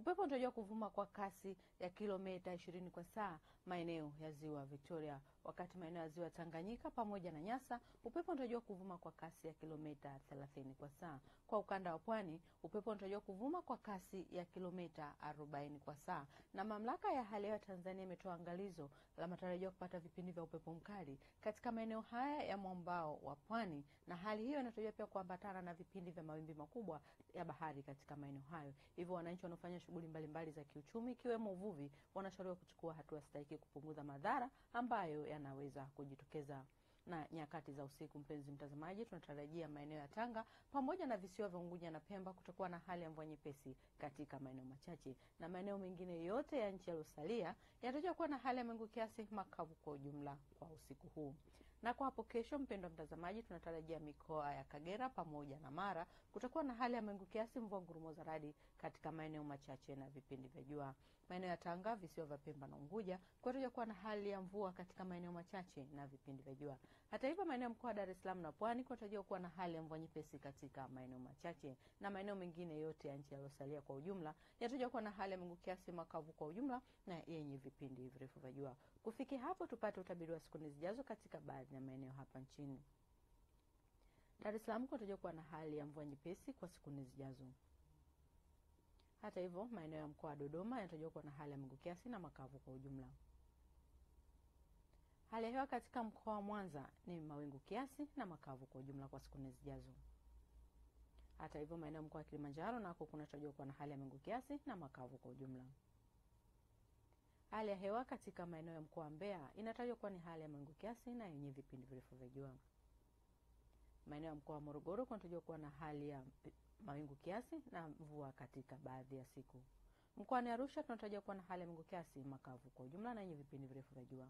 Upepo unatarajiwa kuvuma kwa kasi ya kilomita 20 kwa saa maeneo ya Ziwa Victoria, wakati maeneo ya Ziwa Tanganyika pamoja na Nyasa upepo unatarajiwa kuvuma kwa kasi ya kilomita 30 kwa saa. Kwa ukanda wa Pwani upepo unatarajiwa kuvuma kwa kasi ya kilomita 40 kwa saa. Na Mamlaka ya Hali ya Hewa Tanzania imetoa angalizo la matarajio kupata vipindi vya upepo mkali katika maeneo haya ya mwambao wa Pwani, na hali hiyo inatarajiwa pia kuambatana na vipindi vya mawimbi makubwa ya bahari katika maeneo hayo. Hivyo wananchi wanaofanya shughuli mbalimbali za kiuchumi ikiwemo uvuvi wanashauriwa kuchukua hatua stahiki kupunguza madhara ambayo yanaweza kujitokeza. Na nyakati za usiku, mpenzi mtazamaji, tunatarajia maeneo ya Tanga pamoja na visiwa vya Unguja na Pemba kutakuwa na hali ya mvua nyepesi katika maeneo machache, na maeneo mengine yote ya nchi yaliyosalia yanatarajiwa kuwa na hali ya mawingu kiasi, makavu kwa ujumla kwa usiku huu. Na kwa hapo kesho, mpendwa mtazamaji, tunatarajia mikoa ya Kagera pamoja na Mara kutakuwa na hali ya mawingu kiasi, mvua ngurumo za radi katika maeneo machache na vipindi vya jua. Maeneo ya Tanga, visiwa vya Pemba na Unguja kunatarajiwa kuwa na hali ya mvua katika maeneo machache na vipindi vya jua. Hata hivyo, maeneo ya mkoa wa Dar es Salaam na Pwani kunatarajiwa kuwa na hali ya mvua nyepesi katika maeneo machache, na maeneo mengine yote ya nchi yaliyosalia kwa ujumla yanatarajiwa kuwa na hali ya mawingu kiasi, makavu kwa ujumla na yenye vipindi virefu vya jua. Kufikia hapo, tupate utabiri wa siku zijazo katika baadhi ya maeneo hapa nchini. Dar es Salaam kunatarajiwa kuwa na hali ya mvua nyepesi kwa siku zijazo. Hata hivyo, maeneo ya mkoa wa Dodoma yanatarajiwa kuwa na hali ya mawingu kiasi na makavu kwa ujumla. Hali ya hewa katika mkoa wa Mwanza ni mawingu kiasi na makavu kwa ujumla kwa siku zijazo. Hata hivyo, maeneo ya mkoa wa Kilimanjaro nako kunatarajiwa kuwa na hali ya mawingu kiasi na makavu kwa ujumla. Hali ya hewa katika maeneo ya mkoa wa Mbeya inatarajiwa kuwa ni hali ya mawingu kiasi na yenye vipindi virefu vya jua. Maeneo ya mkoa wa Morogoro kunatarajiwa kuwa na hali ya mawingu kiasi na mvua katika baadhi ya siku. Mkoani Arusha tunatarajiwa kuwa na hali ya mawingu kiasi, makavu kwa ujumla na yenye vipindi virefu vya jua.